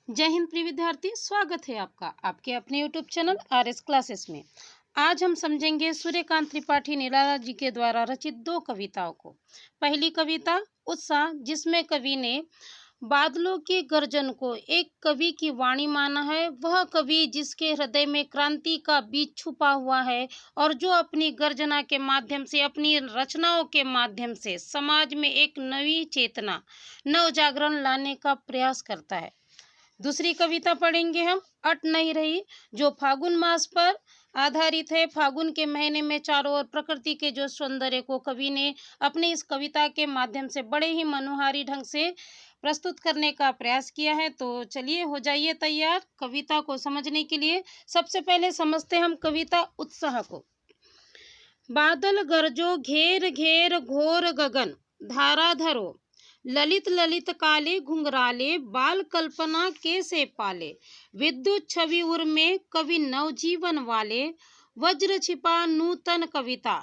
जय हिंद प्रिय विद्यार्थी, स्वागत है आपका आपके अपने यूट्यूब चैनल आरएस क्लासेस में। आज हम समझेंगे सूर्यकांत त्रिपाठी निराला जी के द्वारा रचित दो कविताओं को। पहली कविता उत्साह, जिसमें कवि ने बादलों के गर्जन को एक कवि की वाणी माना है। वह कवि जिसके हृदय में क्रांति का बीज छुपा हुआ है और जो अपनी गर्जना के माध्यम से, अपनी रचनाओं के माध्यम से समाज में एक नई चेतना, नव जागरण लाने का प्रयास करता है। दूसरी कविता पढ़ेंगे हम, अट नहीं रही, जो फागुन मास पर आधारित है। फागुन के महीने में चारों ओर प्रकृति के जो सौंदर्य को कवि ने अपनी इस कविता के माध्यम से बड़े ही मनोहारी ढंग से प्रस्तुत करने का प्रयास किया है। तो चलिए हो जाइए तैयार कविता को समझने के लिए। सबसे पहले समझते हम कविता उत्साह को। बादल गरजो घेर घेर घोर गगन, धारा धरो, ललित ललित काले घुंघराले, बाल कल्पना कैसे पाले, विद्युत छवि उर में कवि नवजीवन वाले, वज्र छिपा नूतन कविता,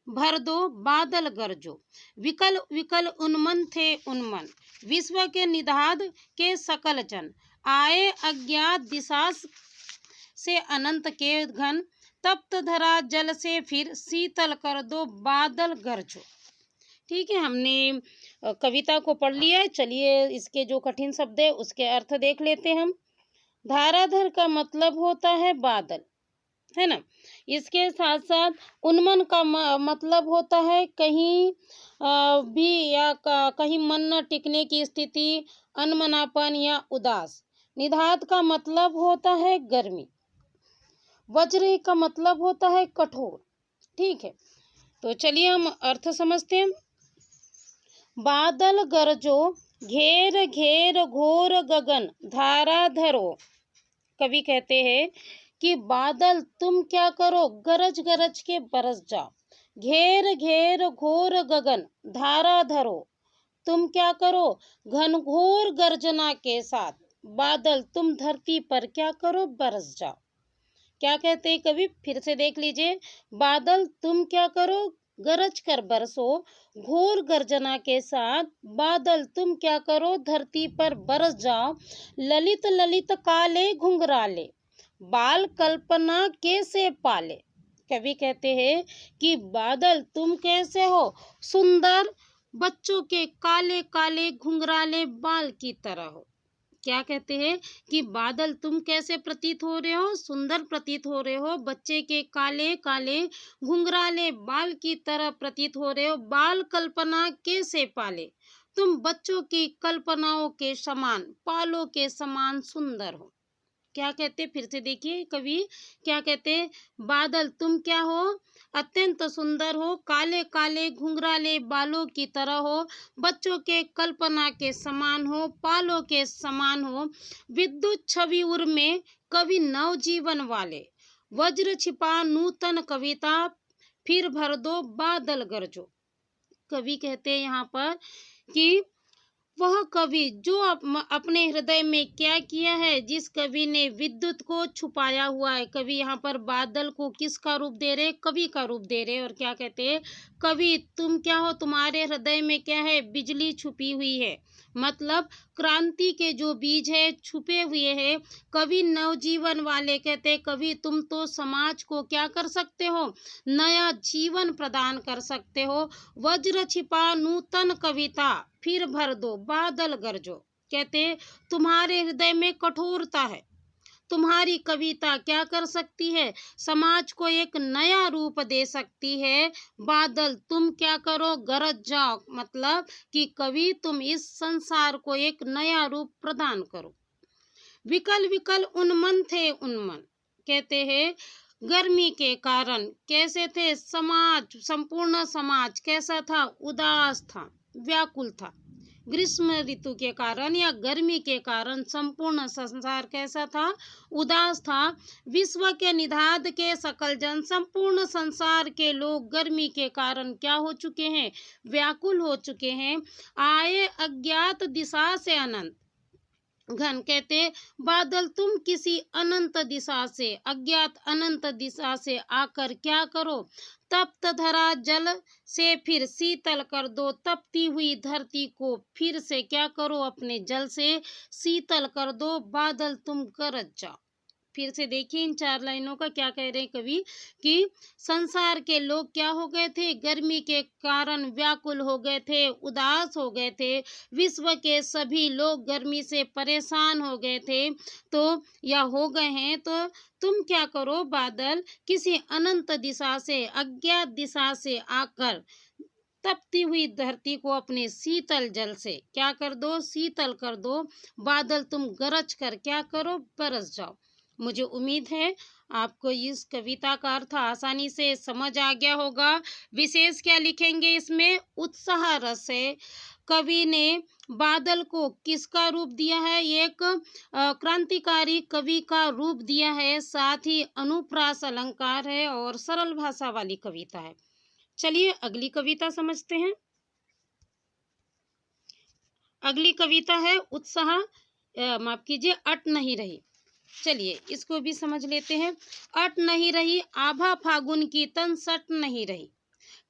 भर दो बादल गरजो, विकल विकल उन्मन थे उन्मन, विश्व के निधाद के सकल जन, आए अज्ञात दिशा से अनंत के घन, तप्त धरा जल से फिर शीतल कर दो बादल गरजो। ठीक है, हमने कविता को पढ़ लिया है। चलिए इसके जो कठिन शब्द है उसके अर्थ देख लेते हैं हम। धाराधर का मतलब होता है बादल, है ना। इसके साथ साथ उन्मन का मतलब होता है कहीं भी या कहीं मन न टिकने की स्थिति, अनमनापन या उदास। निधाद का मतलब होता है गर्मी। वज्र का मतलब होता है कठोर। ठीक है, तो चलिए हम अर्थ समझते हैं। बादल गरजो घेर घेर घोर गगन, धारा धरो। कवि कहते हैं कि बादल तुम क्या करो, गरज गरज के बरस जाओ। घेर घेर घोर गगन, धारा धरो, तुम क्या करो, घनघोर गर्जना के साथ बादल तुम धरती पर क्या करो, बरस जाओ। क्या कहते हैं कवि, फिर से देख लीजिए। बादल तुम क्या करो, गरज कर बरसो, घोर गर्जना के साथ बादल तुम क्या करो, धरती पर बरस जाओ। ललित ललित काले घुंघराले, बाल कल्पना कैसे पाले। कवि कहते हैं कि बादल तुम कैसे हो, सुंदर बच्चों के काले काले घुंघराले बाल की तरह हो। क्या कहते हैं कि बादल तुम कैसे प्रतीत हो रहे हो, सुंदर प्रतीत हो रहे हो, बच्चे के काले काले घुंघराले बाल की तरह प्रतीत हो रहे हो। बाल कल्पना कैसे पाले, तुम बच्चों की कल्पनाओं के समान, पालों के समान सुंदर हो। क्या कहते, फिर से देखिए कवि क्या कहते, बादल तुम क्या हो, अत्यंत सुंदर हो, काले काले घुंघराले बालों की तरह हो, बच्चों के कल्पना के समान हो, पालों के समान हो, विद्युत छवि उर में कवि नवजीवन वाले, वज्र छिपा नूतन कविता, फिर भर दो बादल गरजो। कवि कहते हैं यहाँ पर कि वह कवि जो अपने हृदय में क्या किया है, जिस कवि ने विद्युत को छुपाया हुआ है। कवि यहाँ पर बादल को किसका रूप दे रहे, कवि का रूप दे रहे। और क्या कहते हैं, कवि तुम क्या हो, तुम्हारे हृदय में क्या है, बिजली छुपी हुई है, मतलब क्रांति के जो बीज है छुपे हुए हैं। कवि नवजीवन वाले, कहते कवि तुम तो समाज को क्या कर सकते हो, नया जीवन प्रदान कर सकते हो। वज्र छिपा नूतन कविता, फिर भर दो बादल गरजो। कहते तुम्हारे हृदय में कठोरता है, तुम्हारी कविता क्या कर सकती है, समाज को एक नया रूप दे सकती है। बादल तुम क्या करो, गरज जाओ, मतलब कि कवि तुम इस संसार को एक नया रूप प्रदान करो। विकल विकल उन्मन थे उन्मन, कहते हैं गर्मी के कारण कैसे थे, समाज, संपूर्ण समाज कैसा था, उदास था, व्याकुल था। ग्रीष्म ऋतु के कारण या गर्मी के कारण संपूर्ण संसार कैसा था, उदास था। विश्व के निधाद के सकल जन, संपूर्ण संसार के लोग गर्मी के कारण क्या हो चुके हैं, व्याकुल हो चुके हैं। आए अज्ञात दिशा से अनंत, घन कहते बादल तुम किसी अनंत दिशा से, अज्ञात अनंत दिशा से आकर क्या करो, तप्त धरा जल से फिर शीतल कर दो, तपती हुई धरती को फिर से क्या करो, अपने जल से शीतल कर दो, बादल तुम गरज जाओ। फिर से देखिए इन 4 लाइनों का क्या कह रहे हैं कवि कि संसार के लोग क्या हो गए थे, गर्मी के कारण व्याकुल हो गए थे, उदास हो गए थे, विश्व के सभी लोग गर्मी से परेशान हो गए थे, तो या हो गए हैं, तो तुम क्या करो बादल, किसी अनंत दिशा से, अज्ञात दिशा से आकर तपती हुई धरती को अपने शीतल जल से क्या कर दो, शीतल कर दो, बादल तुम गरज कर क्या करो, बरस जाओ। मुझे उम्मीद है आपको इस कविता का अर्थ आसानी से समझ आ गया होगा। विशेष क्या लिखेंगे इसमें, उत्साह रस है। कवि ने बादल को किसका रूप दिया है, एक क्रांतिकारी कवि का रूप दिया है, साथ ही अनुप्रास अलंकार है और सरल भाषा वाली कविता है। चलिए अगली कविता समझते हैं। अगली कविता है उत्साह, माफ कीजिए, अट नहीं रही। चलिए इसको भी समझ लेते हैं। अट नहीं रही आभा फागुन की, तन सट नहीं रही,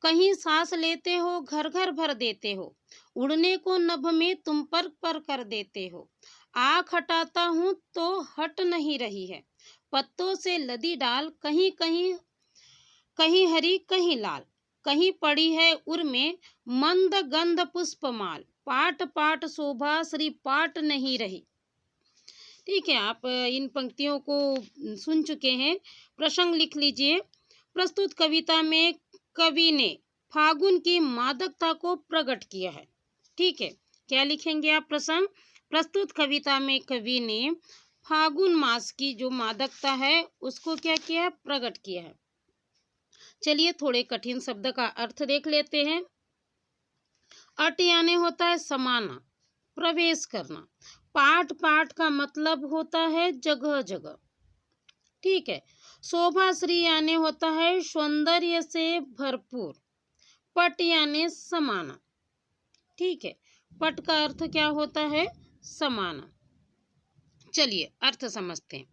कहीं सांस लेते हो घर घर भर देते हो, उड़ने को नभ में तुम पर कर देते हो, आँख हटाता हूँ तो हट नहीं रही है, पत्तों से लदी डाल कहीं कहीं, कहीं हरी कहीं लाल, कहीं पड़ी है उर में मंद गंध पुष्पमाल, पाट पाट शोभा श्री पाट नहीं रही। ठीक है, आप इन पंक्तियों को सुन चुके हैं। प्रसंग लिख लीजिए। प्रस्तुत कविता में कवि ने फागुन की मादकता को प्रकट किया है। ठीक है, क्या लिखेंगे आप प्रसंग, प्रस्तुत कविता में कवि ने फागुन मास की जो मादकता है उसको क्या किया है, प्रकट किया है। चलिए थोड़े कठिन शब्द का अर्थ देख लेते हैं। अट यानी होता है समाना, प्रवेश करना। पाठ पाठ का मतलब होता है जगह जगह। ठीक है, शोभाश्री यानी होता है सौंदर्य से भरपूर। पट यानी समाना। ठीक है, पट का अर्थ क्या होता है, समाना। चलिए अर्थ समझते हैं।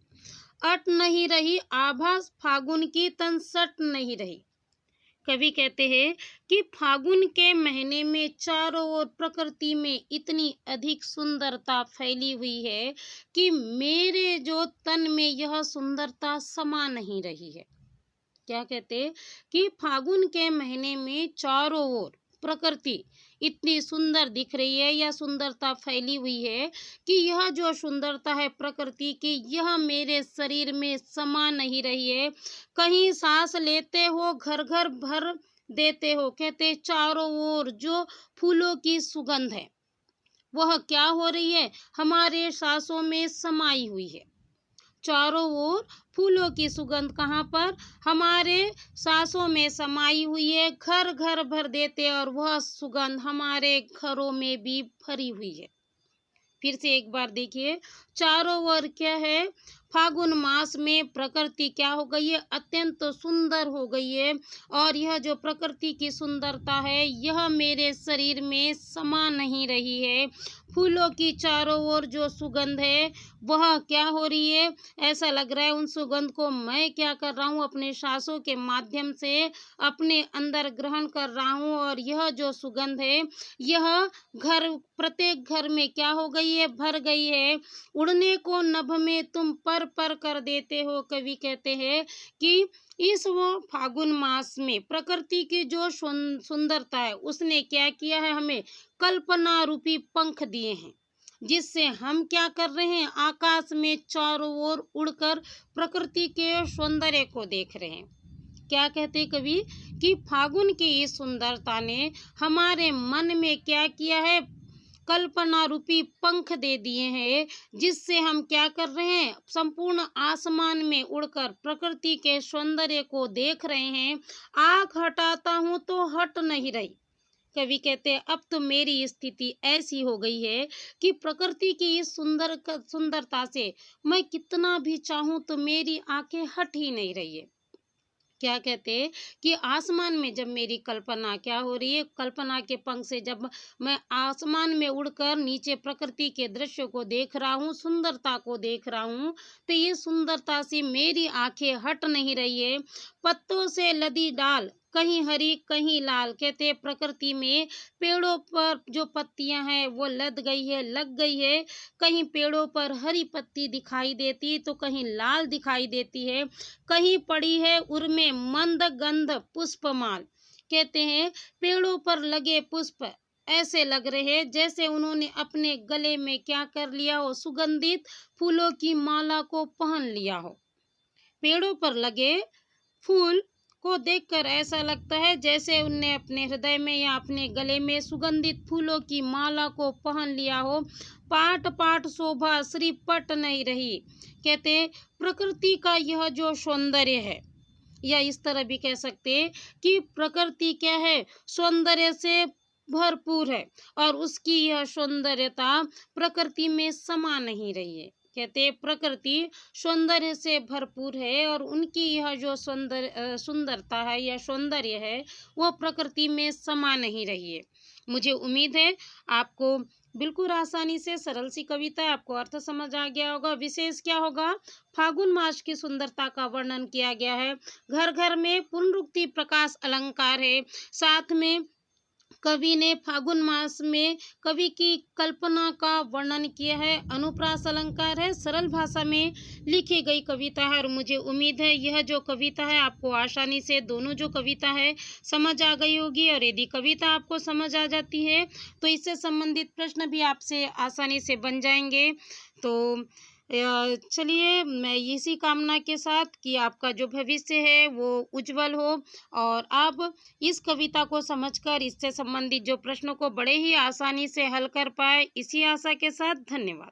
अट नहीं रही आभा फागुन की, तन सट नहीं रही। कवि कहते हैं कि फागुन के महीने में चारों ओर प्रकृति में इतनी अधिक सुंदरता फैली हुई है कि मेरे जो तन में यह सुंदरता समा नहीं रही है। क्या कहते हैं कि फागुन के महीने में चारों ओर प्रकृति इतनी सुंदर दिख रही है या सुंदरता फैली हुई है कि यह जो सुंदरता है प्रकृति की, यह मेरे शरीर में समा नहीं रही है। कहीं सांस लेते हो घर घर भर देते हो। कहते चारों ओर जो फूलों की सुगंध है वह क्या हो रही है, हमारे सांसों में समाई हुई है। चारों ओर फूलों की सुगंध कहाँ पर, हमारे सांसों में समाई हुई है। घर घर भर देते और वह सुगंध हमारे घरों में भी भरी हुई है। फिर से एक बार देखिए, चारों ओर क्या है, फागुन मास में प्रकृति क्या हो गई है, अत्यंत सुंदर हो गई है। और यह जो प्रकृति की सुंदरता है यह मेरे शरीर में समा नहीं रही है। फूलों की चारों ओर जो सुगंध है वह क्या हो रही है, ऐसा लग रहा है उन सुगंध को मैं क्या कर रहा हूँ, अपने सांसों के माध्यम से अपने अंदर ग्रहण कर रहा हूँ। और यह जो सुगंध है यह घर, प्रत्येक घर में क्या हो गई है, भर गई है। उड़ने को नभ में तुम पर कर देते हो। कवि कहते हैं कि इस वो फागुन मास में प्रकृति की जो सुंदरता है उसने क्या किया है, हमें कल्पना रूपी पंख दिए हैं, जिससे हम क्या कर रहे हैं, आकाश में चारों ओर उड़कर प्रकृति के सौंदर्य को देख रहे हैं। क्या कहते कवि कि फागुन की इस सुंदरता ने हमारे मन में क्या किया है, कल्पना रूपी पंख दे दिए हैं, जिससे हम क्या कर रहे हैं, संपूर्ण आसमान में उड़कर प्रकृति के सौंदर्य को देख रहे हैं। आँख हटाता हूँ तो हट नहीं रही। कवि कहते हैं अब तो मेरी स्थिति ऐसी हो गई है कि प्रकृति की इस सुंदरता से मैं कितना भी चाहूं तो मेरी आंखें हट ही नहीं रही है। क्या कहते हैं कि आसमान में जब मेरी कल्पना क्या हो रही है, कल्पना के पंख से जब मैं आसमान में उड़कर नीचे प्रकृति के दृश्य को देख रहा हूँ, सुंदरता को देख रहा हूँ, तो ये सुंदरता से मेरी आंखें हट नहीं रही है। पत्तों से लदी डाल, कहीं हरी कहीं लाल, कहते हैं प्रकृति में पेड़ों पर जो पत्तियां हैं वो लद गई है, लग गई है। कहीं पेड़ों पर हरी पत्ती दिखाई देती तो कहीं लाल दिखाई देती है। कहीं पड़ी है उर्मे मंद गंध पुष्पमाल, कहते हैं पेड़ों पर लगे पुष्प ऐसे लग रहे हैं जैसे उन्होंने अपने गले में क्या कर लिया हो, सुगंधित फूलों की माला को पहन लिया हो। पेड़ों पर लगे फूल को देखकर ऐसा लगता है जैसे उनने अपने हृदय में या अपने गले में सुगंधित फूलों की माला को पहन लिया हो। पाट पाट शोभा श्री पट नहीं रही, कहते हैं प्रकृति का यह जो सौंदर्य है, या इस तरह भी कह सकते हैं कि प्रकृति क्या है, सौंदर्य से भरपूर है और उसकी यह सौंदर्यता प्रकृति में समा नहीं रही है। कहते हैं प्रकृति सौंदर्य से भरपूर है और उनकी यह जो सुंदरता है या सौंदर्य है वो प्रकृति में समा नहीं रही है। मुझे उम्मीद है आपको बिल्कुल आसानी से सरल सी कविता है, आपको अर्थ समझ आ गया होगा। विशेष क्या होगा, फागुन मास की सुंदरता का वर्णन किया गया है। घर घर में पुनरुक्ति प्रकाश अलंकार है। साथ में कवि ने फागुन मास में कवि की कल्पना का वर्णन किया है। अनुप्रास अलंकार है, सरल भाषा में लिखी गई कविता है और मुझे उम्मीद है यह जो कविता है आपको आसानी से दोनों जो कविता है समझ आ गई होगी। और यदि कविता आपको समझ आ जाती है तो इससे संबंधित प्रश्न भी आपसे आसानी से बन जाएंगे। तो चलिए मैं इसी कामना के साथ कि आपका जो भविष्य है वो उज्जवल हो और आप इस कविता को समझकर इससे संबंधित जो प्रश्नों को बड़े ही आसानी से हल कर पाए, इसी आशा के साथ धन्यवाद।